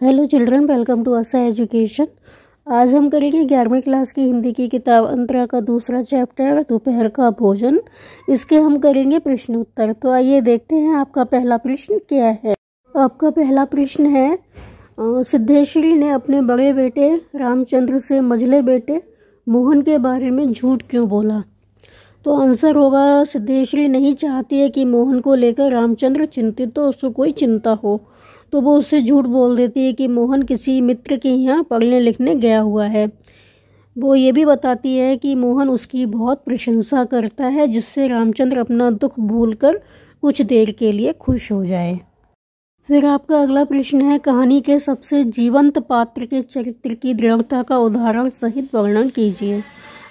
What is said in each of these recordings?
Hello children, welcome to Asha education. आज हम करेंगे 11वीं क्लास की हिंदी की किताब अंतरा का दूसरा चैप्टर दोपहर का भोजन। इसके हम करेंगे प्रश्न उत्तर। तो आइए देखते हैं आपका पहला प्रश्न क्या है। आपका पहला प्रश्न है, सिद्धेश्वरी ने अपने बड़े बेटे रामचंद्र से मझले बेटे मोहन के बारे में झूठ क्यों बोला। तो आंसर होगा, सिद्धेश्वरी नहीं चाहती है कि मोहन को लेकर रामचंद्र चिंतित हो, उसको कोई चिंता हो, तो वो उससे झूठ बोल देती है कि मोहन किसी मित्र के यहाँ पढ़ने लिखने गया हुआ है। वो ये भी बताती है कि मोहन उसकी बहुत प्रशंसा करता है, जिससे रामचंद्र अपना दुख भूलकर कुछ देर के लिए खुश हो जाए। फिर आपका अगला प्रश्न है, कहानी के सबसे जीवंत पात्र के चरित्र की दृढ़ता का उदाहरण सहित वर्णन कीजिए।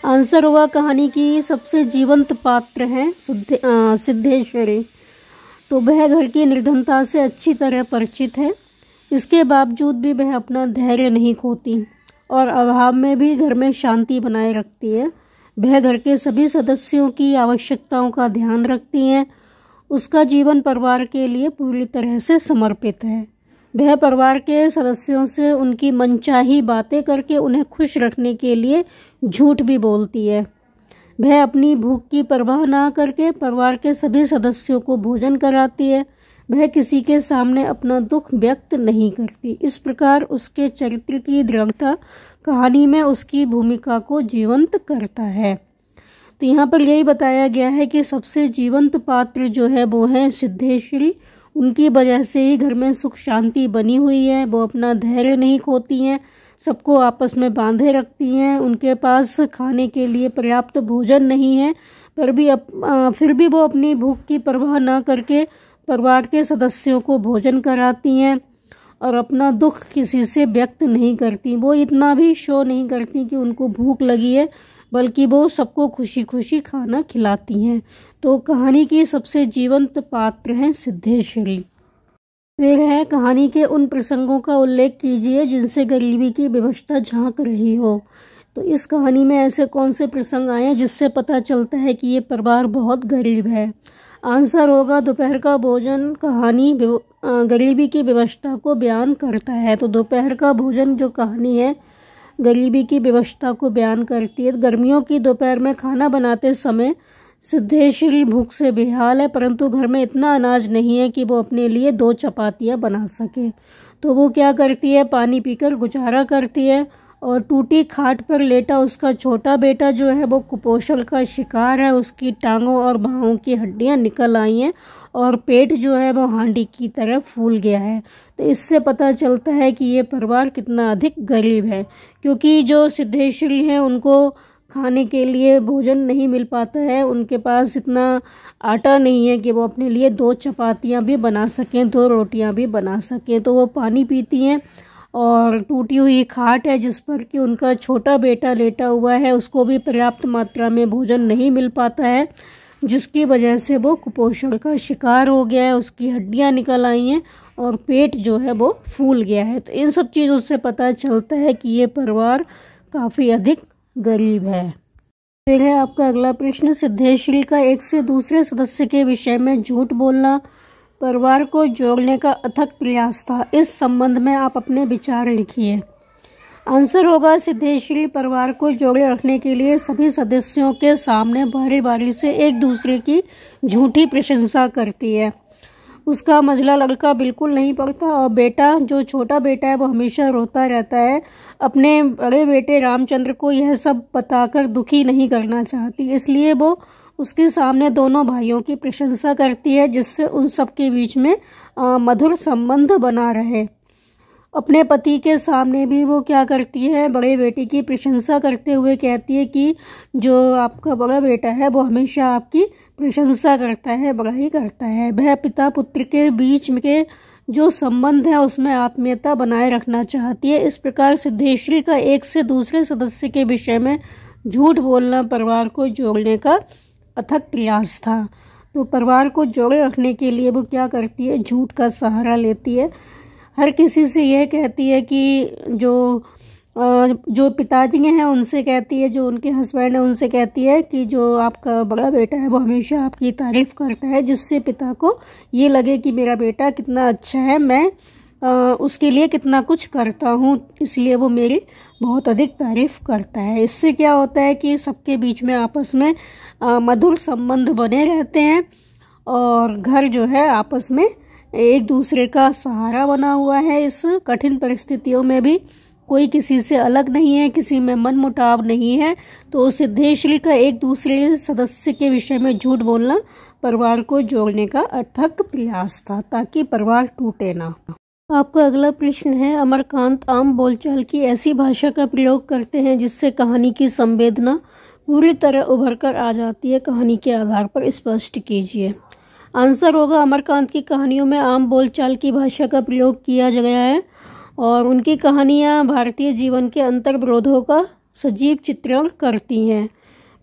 आंसर होगा, कहानी की सबसे जीवंत पात्र हैं सिद्धेश्वरी। तो वह घर की निर्धनता से अच्छी तरह परिचित है। इसके बावजूद भी वह अपना धैर्य नहीं खोती और अभाव में भी घर में शांति बनाए रखती है। वह घर के सभी सदस्यों की आवश्यकताओं का ध्यान रखती हैं। उसका जीवन परिवार के लिए पूरी तरह से समर्पित है। वह परिवार के सदस्यों से उनकी मनचाही बातें करके उन्हें खुश रखने के लिए झूठ भी बोलती है। वह अपनी भूख की परवाह ना करके परिवार के सभी सदस्यों को भोजन कराती है। वह किसी के सामने अपना दुख व्यक्त नहीं करती। इस प्रकार उसके चरित्र की दृढ़ता कहानी में उसकी भूमिका को जीवंत करता है। तो यहाँ पर यही बताया गया है कि सबसे जीवंत पात्र जो है वो है सिद्धेश्वरी। उनकी वजह से ही घर में सुख शांति बनी हुई है। वो अपना धैर्य नहीं खोती हैं, सबको आपस में बांधे रखती हैं। उनके पास खाने के लिए पर्याप्त भोजन नहीं है, फिर भी वो अपनी भूख की परवाह न करके परिवार के सदस्यों को भोजन कराती हैं और अपना दुख किसी से व्यक्त नहीं करती। वो इतना भी शो नहीं करती कि उनको भूख लगी है, बल्कि वो सबको खुशी खुशी खाना खिलाती हैं। तो कहानी की सबसे जीवंत पात्र हैं सिद्धेश्वरी। फिर है, कहानी के उन प्रसंगों का उल्लेख कीजिए जिनसे गरीबी की विवशता झांक रही हो। तो इस कहानी में ऐसे कौन से प्रसंग आए हैं जिससे पता चलता है कि ये परिवार बहुत गरीब है। आंसर होगा, दोपहर का भोजन कहानी गरीबी की विवशता को बयान करता है। तो दोपहर का भोजन जो कहानी है गरीबी की विवशता को बयान करती है। गर्मियों की दोपहर में खाना बनाते समय सिद्धेश्वरी भूख से बेहाल है, परंतु घर में इतना अनाज नहीं है कि वो अपने लिए 2 चपातियाँ बना सके। तो वो क्या करती है, पानी पीकर गुजारा करती है। और टूटी खाट पर लेटा उसका छोटा बेटा जो है वो कुपोषण का शिकार है। उसकी टांगों और बाहों की हड्डियां निकल आई हैं और पेट जो है वो हांडी की तरह फूल गया है। तो इससे पता चलता है कि ये परिवार कितना अधिक गरीब है, क्योंकि जो सिद्धेश्वरी हैं उनको खाने के लिए भोजन नहीं मिल पाता है। उनके पास इतना आटा नहीं है कि वो अपने लिए 2 चपातियाँ भी बना सकें, 2 रोटियाँ भी बना सकें। तो वो पानी पीती हैं और टूटी हुई खाट है जिस पर कि उनका छोटा बेटा लेटा हुआ है, उसको भी पर्याप्त मात्रा में भोजन नहीं मिल पाता है, जिसकी वजह से वो कुपोषण का शिकार हो गया है। उसकी हड्डियाँ निकल आई हैं और पेट जो है वो फूल गया है। तो इन सब चीज़ों से पता चलता है कि ये परिवार काफ़ी अधिक गरीब है। फिर है आपका अगला प्रश्न, सिद्धेश्वरी का एक से दूसरे सदस्य के विषय में झूठ बोलना परिवार को जोड़ने का अथक प्रयास था। इस संबंध में आप अपने विचार लिखिए। आंसर होगा, सिद्धेश्वरी परिवार को जोड़े रखने के लिए सभी सदस्यों के सामने बारी बारी से एक दूसरे की झूठी प्रशंसा करती है। उसका मझला लड़का बिल्कुल नहीं पढ़ता और बेटा जो छोटा बेटा है वो हमेशा रोता रहता है। अपने बड़े बेटे रामचंद्र को यह सब बताकर दुखी नहीं करना चाहती, इसलिए वो उसके सामने दोनों भाइयों की प्रशंसा करती है, जिससे उन सब के बीच में मधुर संबंध बना रहे। अपने पति के सामने भी वो क्या करती है, बड़े बेटे की प्रशंसा करते हुए कहती है कि जो आपका बड़ा बेटा है वो हमेशा आपकी प्रशंसा करता है, बड़ाई करता है। वह पिता पुत्र के बीच के जो संबंध है उसमें आत्मीयता बनाए रखना चाहती है। इस प्रकार सिद्धेश्वरी का एक से दूसरे सदस्य के विषय में झूठ बोलना परिवार को जोड़ने का अथक प्रयास था। तो परिवार को जोड़े रखने के लिए वो क्या करती है, झूठ का सहारा लेती है। हर किसी से यह कहती है कि जो पिताजी हैं उनसे कहती है, जो उनके हस्बैंड हैं उनसे कहती है कि जो आपका बड़ा बेटा है वो हमेशा आपकी तारीफ करता है, जिससे पिता को ये लगे कि मेरा बेटा कितना अच्छा है, मैं उसके लिए कितना कुछ करता हूँ, इसलिए वो मेरी बहुत अधिक तारीफ करता है। इससे क्या होता है कि सबके बीच में आपस में मधुर संबंध बने रहते हैं और घर जो है आपस में एक दूसरे का सहारा बना हुआ है। इस कठिन परिस्थितियों में भी कोई किसी से अलग नहीं है, किसी में मनमुटाव नहीं है। तो सिद्धेश्वरी का एक दूसरे सदस्य के विषय में झूठ बोलना परिवार को जोड़ने का अथक प्रयास था, ताकि परिवार टूटे ना। आपका अगला प्रश्न है, अमरकांत आम बोलचाल की ऐसी भाषा का प्रयोग करते हैं जिससे कहानी की संवेदना पूरी तरह उभर कर आ जाती है, कहानी के आधार पर स्पष्ट कीजिए। आंसर होगा, अमरकांत की कहानियों में आम बोलचाल की भाषा का प्रयोग किया गया है और उनकी कहानियाँ भारतीय जीवन के अंतर्विरोधों का सजीव चित्रण करती हैं।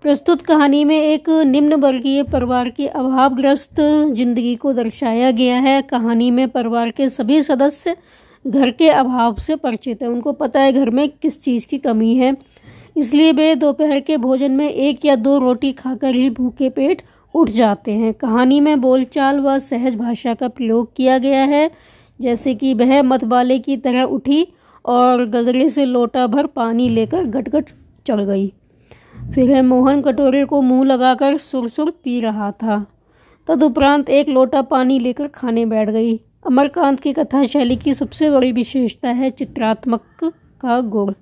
प्रस्तुत कहानी में एक निम्न वर्गीय परिवार की अभावग्रस्त जिंदगी को दर्शाया गया है। कहानी में परिवार के सभी सदस्य घर के अभाव से परिचित हैं, उनको पता है घर में किस चीज़ की कमी है, इसलिए वे दोपहर के भोजन में 1 या 2 रोटी खाकर ही भूखे पेट उठ जाते हैं। कहानी में बोलचाल व सहज भाषा का प्रयोग किया गया है, जैसे कि वह मतवाले की तरह उठी और गगरे से लोटा भर पानी लेकर गटगट चल गई। फिर मोहन कटोरे को मुंह लगाकर सुर-सुर पी रहा था। तदुपरांत 1 लोटा पानी लेकर खाने बैठ गई। अमरकांत की कथा शैली की सबसे बड़ी विशेषता है चित्रात्मक का गुण।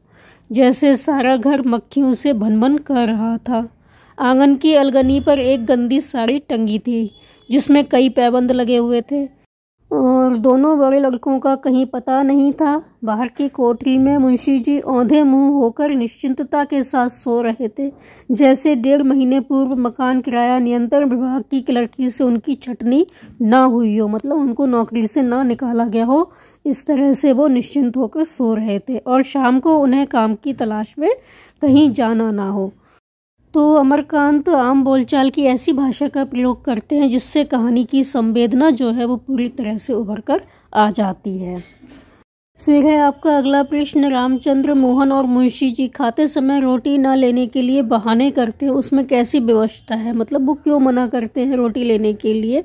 जैसे सारा घर मक्खियों से भन-भन कर रहा था। आंगन की अलगनी पर एक गंदी साड़ी टंगी थी जिसमें कई पैबंद लगे हुए थे और दोनों बड़े लड़कों का कहीं पता नहीं था। बाहर की कोठरी में मुंशी जी औंधे मुंह होकर निश्चिंतता के साथ सो रहे थे, जैसे 1.5 महीने पूर्व मकान किराया नियंत्रण विभाग की लड़की से उनकी छटनी ना हुई हो, मतलब उनको नौकरी से ना निकाला गया हो। इस तरह से वो निश्चिंत होकर सो रहे थे और शाम को उन्हें काम की तलाश में कहीं जाना ना हो। तो अमरकांत आम बोलचाल की ऐसी भाषा का प्रयोग करते हैं जिससे कहानी की संवेदना जो है वो पूरी तरह से उभर कर आ जाती है। फिर है आपका अगला प्रश्न, रामचंद्र, मोहन और मुंशी जी खाते समय रोटी ना लेने के लिए बहाने करते हैं, उसमें कैसी व्यवस्था है, मतलब वो क्यों मना करते हैं रोटी लेने के लिए,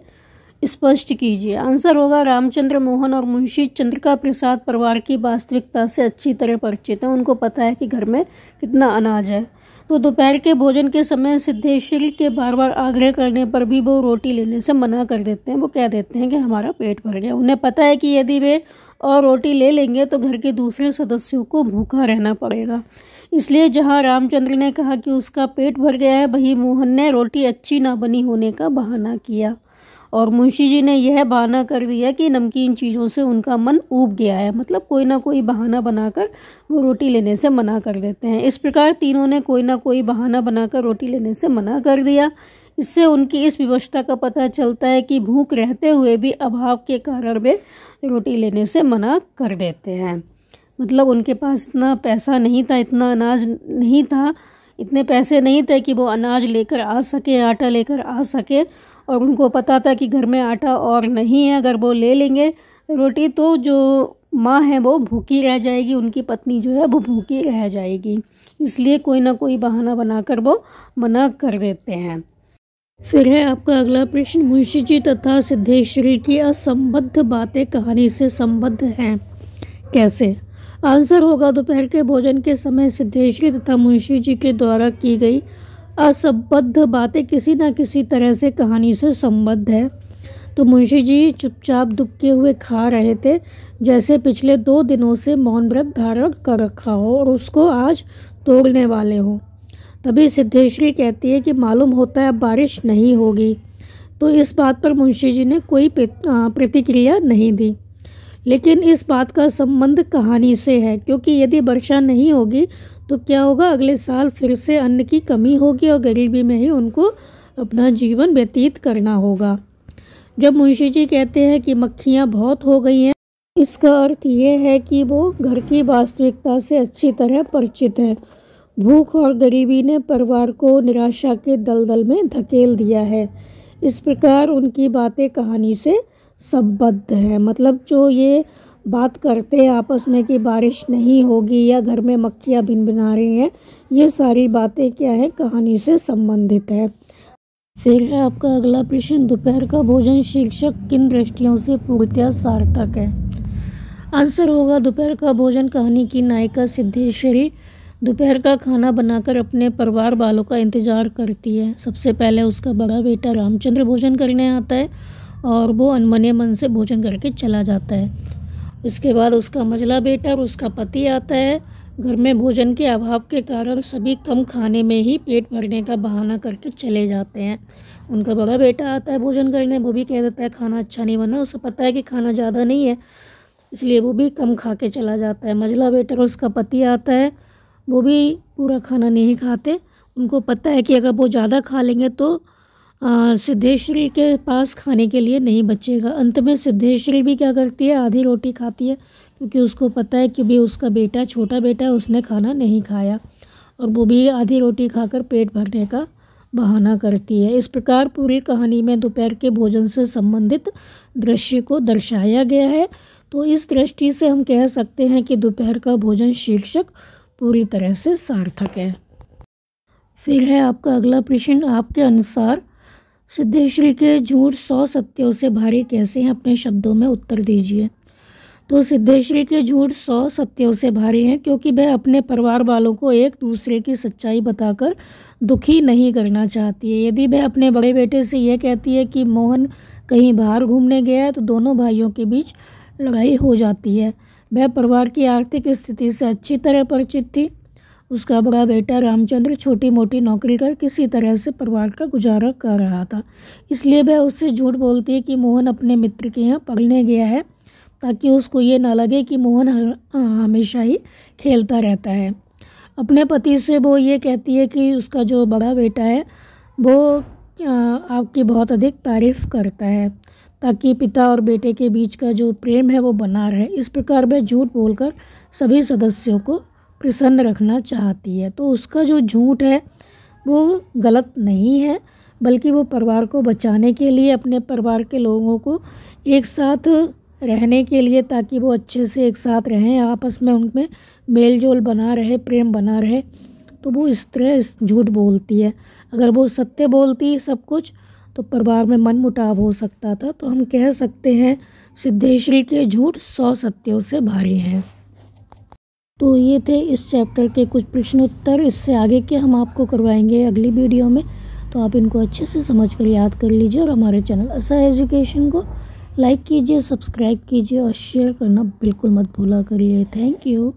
स्पष्ट कीजिए। आंसर होगा, रामचंद्र, मोहन और मुंशी चंद्रिका प्रसाद परिवार की वास्तविकता से अच्छी तरह परिचित हैं। उनको पता है कि घर में कितना अनाज है। तो दोपहर के भोजन के समय सिद्धेश्वरी के बार बार आग्रह करने पर भी वो रोटी लेने से मना कर देते हैं। वो कह देते हैं कि हमारा पेट भर गया। उन्हें पता है कि यदि वे और रोटी ले लेंगे तो घर के दूसरे सदस्यों को भूखा रहना पड़ेगा। इसलिए जहां रामचंद्र ने कहा कि उसका पेट भर गया है, वहीं मोहन ने रोटी अच्छी ना बनी होने का बहाना किया और मुंशी जी ने यह बहाना कर दिया कि नमकीन चीज़ों से उनका मन ऊब गया है, मतलब कोई ना कोई बहाना बनाकर वो रोटी लेने से मना कर देते हैं। इस प्रकार तीनों ने कोई ना कोई बहाना बनाकर रोटी लेने से मना कर दिया। इससे उनकी इस विवशता का पता चलता है कि भूख रहते हुए भी अभाव के कारण वे रोटी लेने से मना कर देते हैं। मतलब उनके पास इतना पैसा नहीं था, इतना अनाज नहीं था, इतने पैसे नहीं थे कि वो अनाज लेकर आ सके, आटा लेकर आ सके, और उनको पता था कि घर में आटा और नहीं है। अगर वो ले लेंगे रोटी तो जो माँ है वो भूखी रह जाएगी, उनकी पत्नी जो है वो भूखी रह जाएगी। इसलिए कोई ना कोई बहाना बनाकर वो मना कर देते हैं। फिर है आपका अगला प्रश्न, मुंशी जी तथा सिद्धेश्वरी की असंबद्ध बातें कहानी से संबद्ध हैं, कैसे? आंसर होगा, दोपहर के भोजन के समय सिद्धेश्वरी तथा मुंशी जी के द्वारा की गई असंबद्ध बातें किसी न किसी तरह से कहानी से संबद्ध है। तो मुंशी जी चुपचाप दुबके हुए खा रहे थे, जैसे पिछले 2 दिनों से मौन व्रत धारण कर रखा हो और उसको आज तोड़ने वाले हो। तभी सिद्धेश्वरी कहती है कि मालूम होता है अब बारिश नहीं होगी। तो इस बात पर मुंशी जी ने कोई प्रतिक्रिया नहीं दी, लेकिन इस बात का संबंध कहानी से है, क्योंकि यदि वर्षा नहीं होगी तो क्या होगा, अगले साल फिर से अन्न की कमी होगी और गरीबी में ही उनको अपना जीवन व्यतीत करना होगा। जब मुंशी जी कहते हैं कि मक्खियाँ बहुत हो गई हैं, इसका अर्थ ये है कि वो घर की वास्तविकता से अच्छी तरह परिचित है। भूख और गरीबी ने परिवार को निराशा के दलदल में धकेल दिया है। इस प्रकार उनकी बातें कहानी से संबद्ध है। मतलब जो ये बात करते हैं आपस में कि बारिश नहीं होगी या घर में मक्खियाँ भिनभिना रही हैं, ये सारी बातें क्या है, कहानी से संबंधित है। फिर है आपका अगला प्रश्न, दोपहर का भोजन शीर्षक किन दृष्टियों से पूर्णतः सार्थक है? आंसर होगा दोपहर का भोजन। कहानी की नायिका सिद्धेश्वरी दोपहर का खाना बनाकर अपने परिवार वालों का इंतजार करती है। सबसे पहले उसका बड़ा बेटा रामचंद्र भोजन करने आता है और वो अनमने मन से भोजन करके चला जाता है। इसके बाद उसका मझला बेटा और उसका पति आता है। घर में भोजन के अभाव के कारण सभी कम खाने में ही पेट भरने का बहाना करके चले जाते हैं। उनका बड़ा बेटा आता है भोजन करने, वो भी कह देता है खाना अच्छा नहीं बना। उसे पता है कि खाना ज़्यादा नहीं है, इसलिए वो भी कम खा के चला जाता है। मझला बेटा और उसका पति आता है, वो भी पूरा खाना नहीं खाते। उनको पता है कि अगर वो ज़्यादा खा लेंगे तो सिद्धेश्वरी के पास खाने के लिए नहीं बचेगा। अंत में सिद्धेश्वरी भी क्या करती है, आधी रोटी खाती है, क्योंकि उसको पता है कि भी उसका बेटा छोटा बेटा है, उसने खाना नहीं खाया, और वो भी आधी रोटी खाकर पेट भरने का बहाना करती है। इस प्रकार पूरी कहानी में दोपहर के भोजन से संबंधित दृश्य को दर्शाया गया है। तो इस दृष्टि से हम कह सकते हैं कि दोपहर का भोजन शीर्षक पूरी तरह से सार्थक है। फिर है आपका अगला प्रश्न। आपके अनुसार सिद्धेश्वरी के झूठ 100 सत्यों से भारी कैसे हैं? अपने शब्दों में उत्तर दीजिए। तो सिद्धेश्वरी के झूठ 100 सत्यों से भारी हैं क्योंकि वह अपने परिवार वालों को एक दूसरे की सच्चाई बताकर दुखी नहीं करना चाहती है। यदि वह अपने बड़े बेटे से यह कहती है कि मोहन कहीं बाहर घूमने गया है तो दोनों भाइयों के बीच लड़ाई हो जाती है। वह परिवार की आर्थिक स्थिति से अच्छी तरह परिचित थी। उसका बड़ा बेटा रामचंद्र छोटी मोटी नौकरी कर किसी तरह से परिवार का गुजारा कर रहा था, इसलिए वह उससे झूठ बोलती है कि मोहन अपने मित्र के यहाँ पढ़ने गया है, ताकि उसको ये ना लगे कि मोहन हमेशा ही खेलता रहता है। अपने पति से वो ये कहती है कि उसका जो बड़ा बेटा है वो आपकी बहुत अधिक तारीफ़ करता है, ताकि पिता और बेटे के बीच का जो प्रेम है वो बना रहे। इस प्रकार वह झूठ बोलकर सभी सदस्यों को प्रसन्न रखना चाहती है। तो उसका जो झूठ है वो गलत नहीं है, बल्कि वो परिवार को बचाने के लिए, अपने परिवार के लोगों को एक साथ रहने के लिए, ताकि वो अच्छे से एक साथ रहें, आपस में उनमें मेल जोल बना रहे, प्रेम बना रहे, तो वो इस तरह झूठ बोलती है। अगर वो सत्य बोलती सब कुछ तो परिवार में मनमुटाव हो सकता था। तो हम कह सकते हैं सिद्धेश्वरी के झूठ 100 सत्यों से भारी हैं। तो ये थे इस चैप्टर के कुछ प्रश्न उत्तर। इससे आगे के हम आपको करवाएंगे अगली वीडियो में, तो आप इनको अच्छे से समझ कर याद कर लीजिए। और हमारे चैनल असा एजुकेशन को लाइक कीजिए, सब्सक्राइब कीजिए और शेयर करना बिल्कुल मत भूला करिए। Thank you.